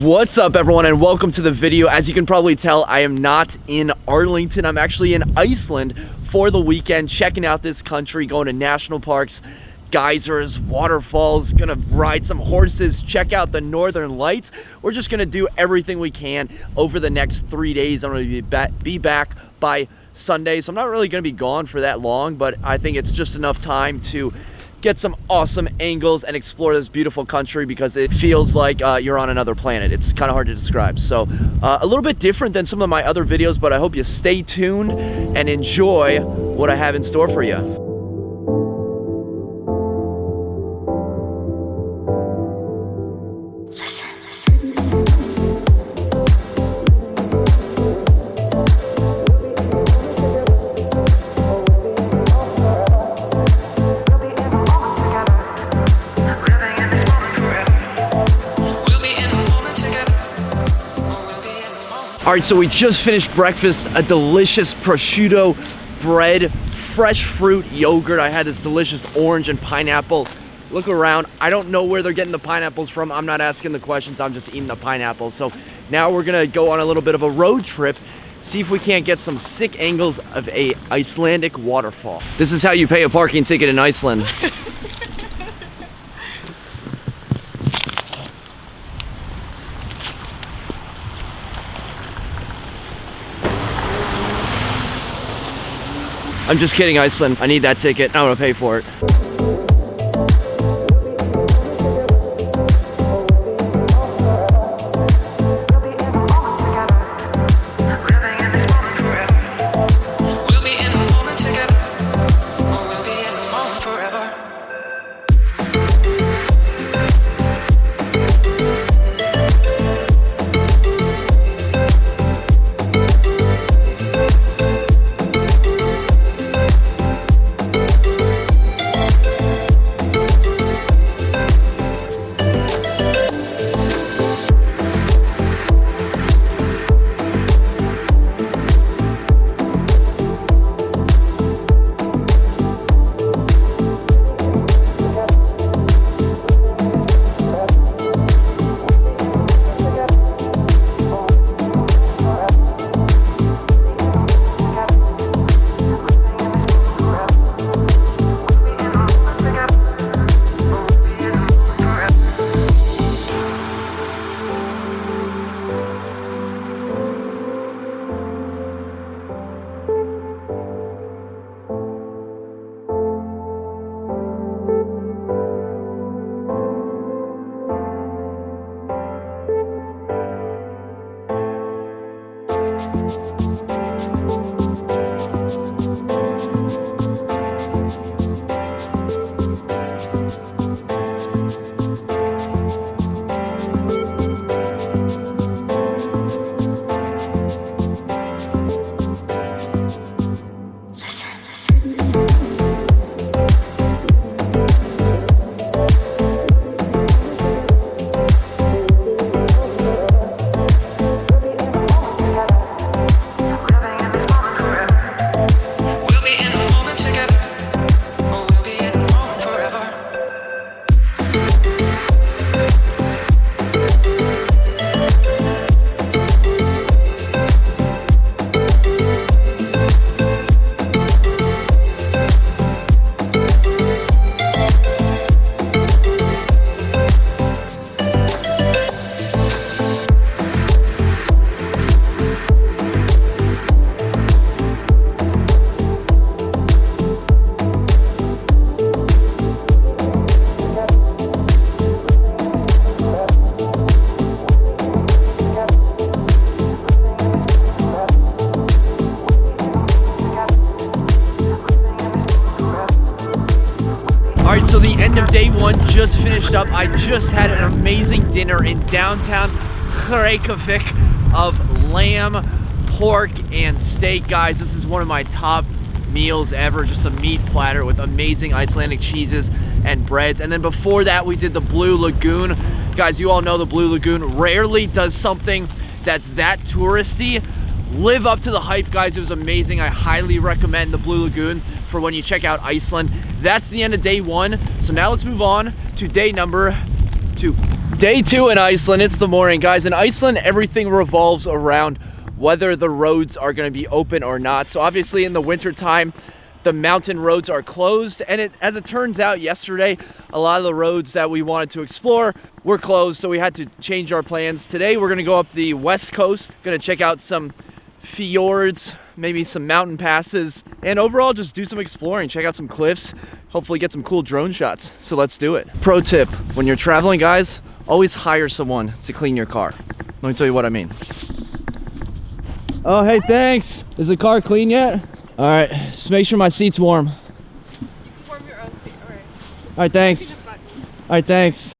What's up everyone and welcome to the video. As you can probably tell, I am not in Arlington. I'm actually in Iceland for the weekend, checking out this country, going to national parks, geysers, waterfalls, gonna ride some horses, check out the northern lights. We're just gonna do everything we can over the next 3 days. I'm gonna be back by Sunday, so I'm not really gonna be gone for that long, but I think it's just enough time to get some awesome angles and explore this beautiful country because it feels like you're on another planet. It's kind of hard to describe. So a little bit different than some of my other videos, but I hope you stay tuned and enjoy what I have in store for you. All right, so we just finished breakfast, a delicious prosciutto bread, fresh fruit yogurt. I had this delicious orange and pineapple. Look around. I don't know where they're getting the pineapples from. I'm not asking the questions. I'm just eating the pineapple. So now we're gonna go on a little bit of a road trip, see if we can't get some sick angles of a Icelandic waterfall. This is how you pay a parking ticket in Iceland. I'm just kidding, Iceland. I need that ticket. I'm gonna pay for it. So the end of day one just finished up. I just had an amazing dinner in downtown Reykjavik of lamb, pork, and steak. Guys, this is one of my top meals ever. Just a meat platter with amazing Icelandic cheeses and breads. And then before that, we did the Blue Lagoon. Guys, you all know the Blue Lagoon rarely does something that's that touristy. Live up to the hype, guys. It was amazing. I highly recommend the Blue Lagoon for when you check out Iceland. That's the end of day one. So now let's move on to day number two. Day 2 in Iceland. It's the morning, guys. In Iceland, everything revolves around whether the roads are going to be open or not. So obviously in the winter time, the mountain roads are closed, and as it turns out, yesterday a lot of the roads that we wanted to explore were closed, so we had to change our plans. Today we're going to go up the west coast, going to check out some fjords, maybe some mountain passes, and overall just do some exploring, check out some cliffs, hopefully get some cool drone shots. So let's do it. Pro tip, when you're traveling, guys, always hire someone to clean your car. Let me tell you what I mean. Oh, hey, thanks. Is the car clean yet? All right, just make sure my seat's warm. You can warm your own seat, all right. All right, thanks. All right, thanks.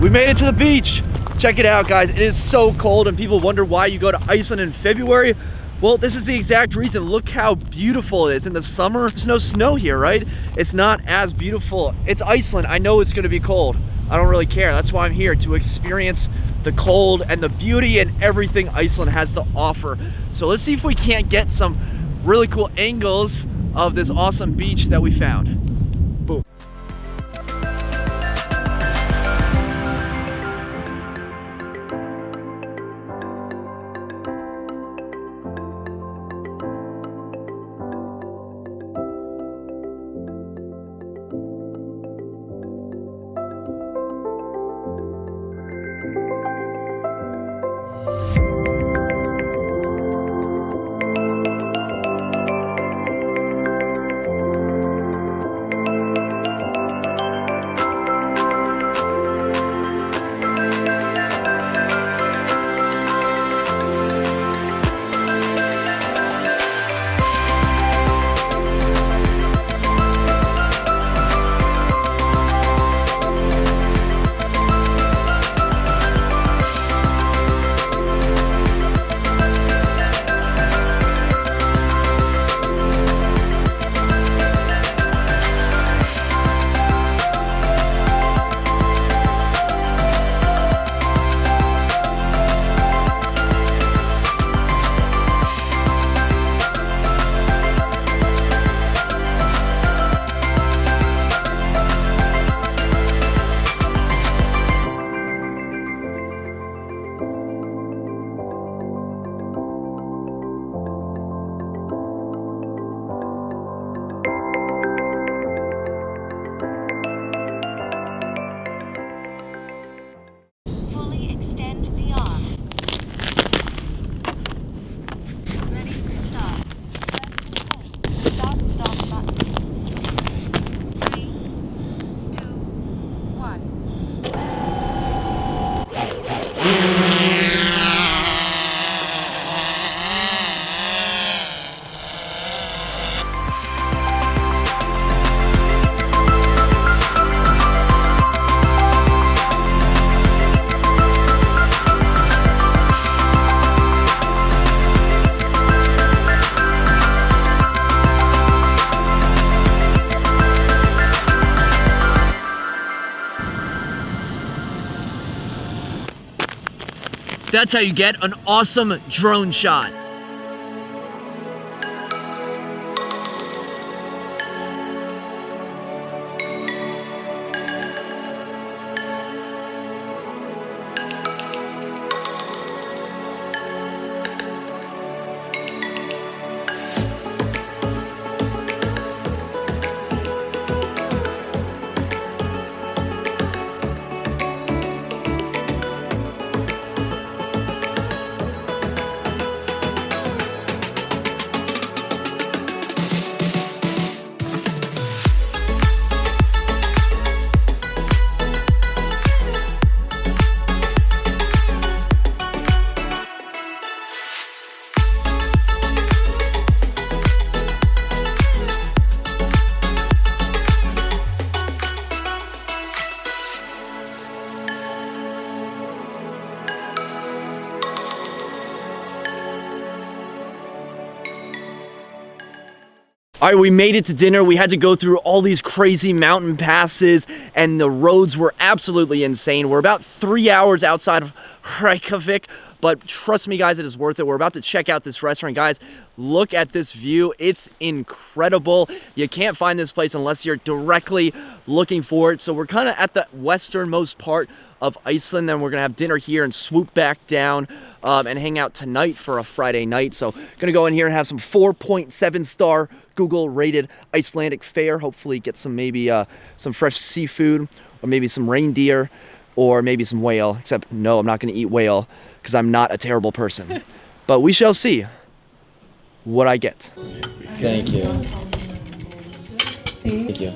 We made it to the beach. Check it out, guys. It is so cold, and people wonder why you go to Iceland in February. Well, this is the exact reason. Look how beautiful it is. In the summer, there's no snow here, right? It's not as beautiful. It's Iceland. I know it's gonna be cold. I don't really care. That's why I'm here, to experience the cold and the beauty and everything Iceland has to offer. So let's see if we can't get some really cool angles of this awesome beach that we found. Boom. That's how you get an awesome drone shot. All right, we made it to dinner. We had to go through all these crazy mountain passes, and the roads were absolutely insane. We're about 3 hours outside of Reykjavik, but trust me, guys, it is worth it. We're about to check out this restaurant. Guys, look at this view. It's incredible. You can't find this place unless you're directly looking for it. So we're kind of at the westernmost part of Iceland. Then we're going to have dinner here and swoop back down and hang out tonight for a Friday night. So gonna go in here and have some 4.7 star Google rated Icelandic fare. Hopefully get some maybe some fresh seafood, or maybe some reindeer, or maybe some whale. Except no, I'm not gonna eat whale because I'm not a terrible person. But we shall see what I get. Thank you. Thank you.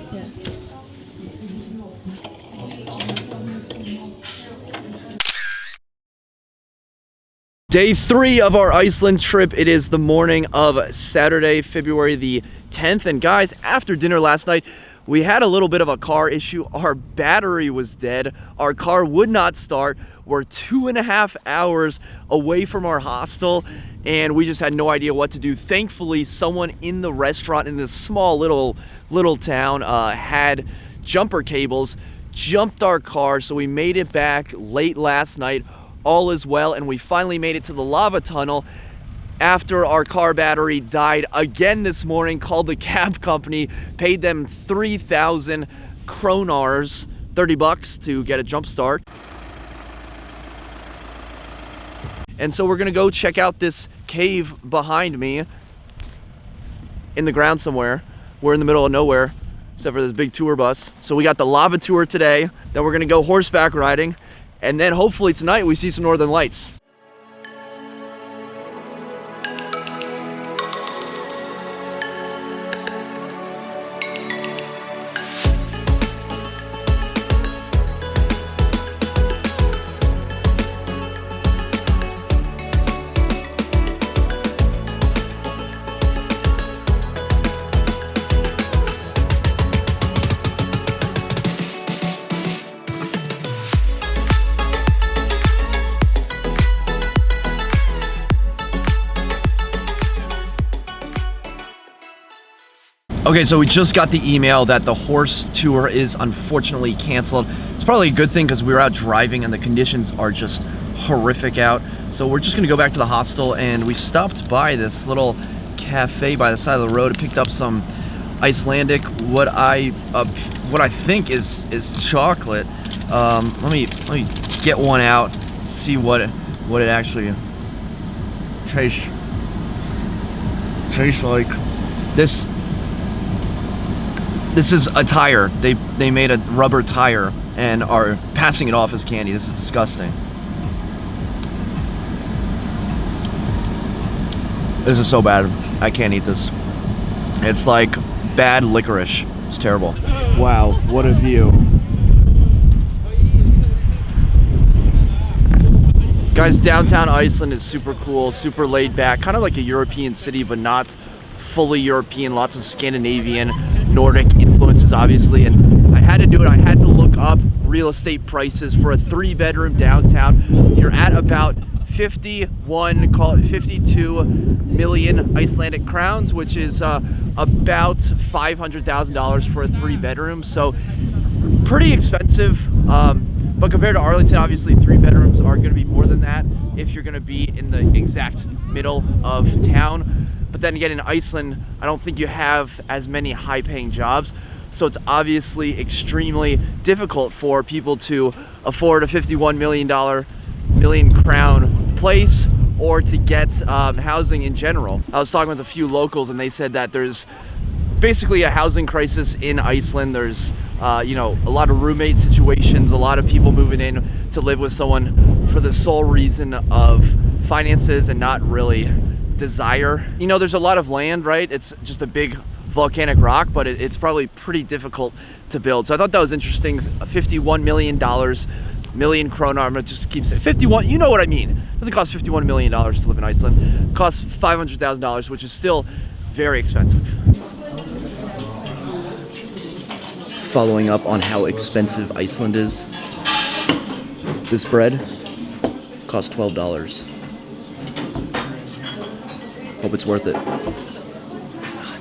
Day 3 of our Iceland trip. It is the morning of Saturday, February the 10th. And guys, after dinner last night, we had a little bit of a car issue. Our battery was dead. Our car would not start. We're 2.5 hours away from our hostel, and we just had no idea what to do. Thankfully, someone in the restaurant in this small little town had jumper cables, jumped our car, so we made it back late last night. All is well, and we finally made it to the lava tunnel after our car battery died again this morning. Called the cab company, paid them 3,000 kronars, $30 to get a jump start. And so we're gonna go check out this cave behind me in the ground somewhere. We're in the middle of nowhere, except for this big tour bus. So we got the lava tour today, then we're gonna go horseback riding, and then hopefully tonight we see some northern lights. Okay, so we just got the email that the horse tour is unfortunately canceled. It's probably a good thing because we were out driving and the conditions are just horrific out. So we're just gonna go back to the hostel, and we stopped by this little cafe by the side of the road and picked up some Icelandic, what I think is chocolate. Let me get one out, see what it actually tastes like. This is a tire. They made a rubber tire and are passing it off as candy. This is disgusting. This is so bad. I can't eat this. It's like bad licorice. It's terrible. Wow, what a view. Guys, downtown Iceland is super cool, super laid back, kind of like a European city, but not fully European. Lots of Scandinavian, Nordic influences, obviously, and I had to do it. I had to look up real estate prices for a 3-bedroom downtown. You're at about 52 million Icelandic crowns, which is about $500,000 for a 3-bedroom. So pretty expensive. But compared to Arlington, obviously 3 bedrooms are going to be more than that if you're going to be in the exact middle of town. But then again, in Iceland, I don't think you have as many high-paying jobs, so it's obviously extremely difficult for people to afford a $51 million crown place, or to get housing in general. I was talking with a few locals, and they said that there's basically a housing crisis in Iceland. There's a lot of roommate situations, a lot of people moving in to live with someone for the sole reason of finances and not really desire. There's a lot of land, right? It's just a big volcanic rock, but it's probably pretty difficult to build. So I thought that was interesting. $51 million kroner. I'm gonna just keep saying 51. You know what I mean? It doesn't cost $51 million to live in Iceland. It costs $500,000, which is still very expensive. Following up on how expensive Iceland is, this bread costs $12. Hope it's worth it. It's not.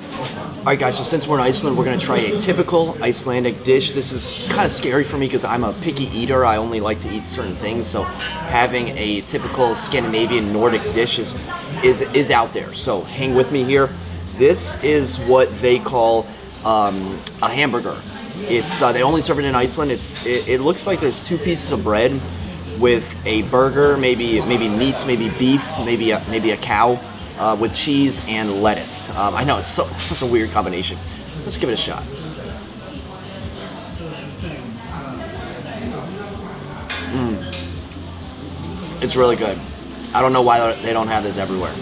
Alright guys, so since we're in Iceland, we're going to try a typical Icelandic dish. This is kind of scary for me because I'm a picky eater. I only like to eat certain things, so having a typical Scandinavian Nordic dish is out there. So hang with me here. This is what they call a hamburger. It's they only serve it in Iceland. It looks like there's two pieces of bread with a burger, maybe meats, maybe beef, maybe a cow. With cheese and lettuce. I know, it's such a weird combination. Let's give it a shot. It's really good. I don't know why they don't have this everywhere.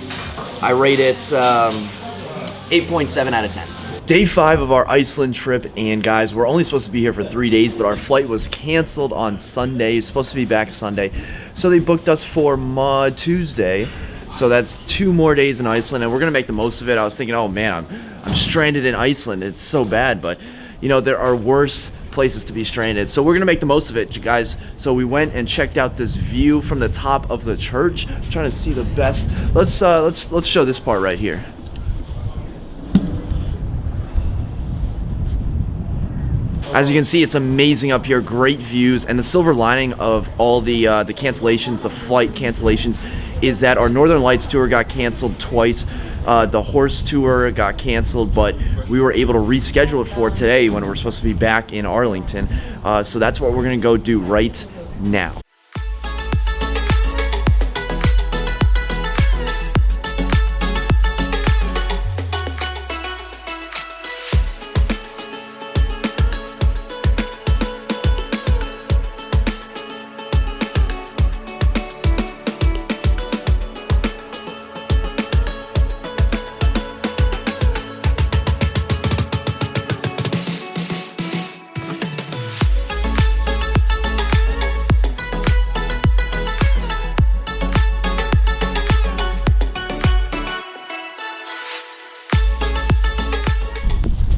I rate it 8.7 out of 10. Day 5 of our Iceland trip, and guys, we're only supposed to be here for 3 days, but our flight was canceled on Sunday. It's supposed to be back Sunday, so they booked us for Tuesday. So that's 2 more days in Iceland, and we're gonna make the most of it. I was thinking, oh man, I'm stranded in Iceland. It's so bad, but you know, there are worse places to be stranded. So we're gonna make the most of it, you guys. So we went and checked out this view from the top of the church. I'm trying to see the best. Let's show this part right here. As you can see, it's amazing up here, great views, and the silver lining of all the cancellations, the flight cancellations, is that our Northern Lights tour got canceled twice. The horse tour got canceled, but we were able to reschedule it for today when we're supposed to be back in Arlington. So that's what we're gonna go do right now.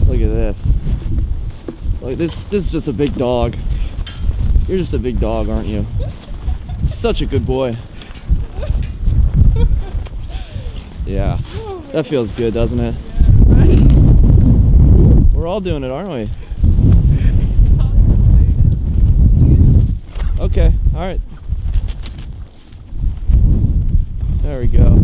Look at this. Like this is just a big dog. You're just a big dog, aren't you? Such a good boy. Yeah. That feels good, doesn't it? We're all doing it, aren't we? Okay, alright. There we go.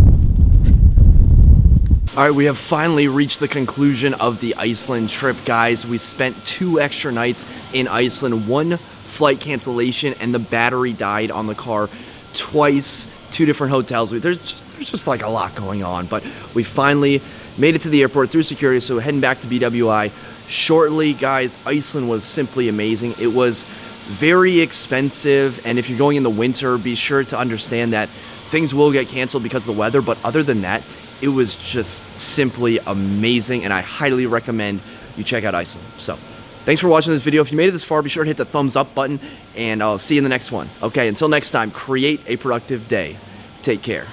Alright, we have finally reached the conclusion of the Iceland trip, guys. We spent 2 extra nights in Iceland, 1 flight cancellation, and the battery died on the car twice, 2 different hotels. There's just like a lot going on, but we finally made it to the airport through security, so we're heading back to BWI shortly. Guys, Iceland was simply amazing. It was very expensive, and if you're going in the winter, be sure to understand that things will get canceled because of the weather, but other than that, it was just simply amazing, and I highly recommend you check out Iceland. So, thanks for watching this video. If you made it this far, be sure to hit the thumbs up button, and I'll see you in the next one. Okay, until next time, create a productive day. Take care.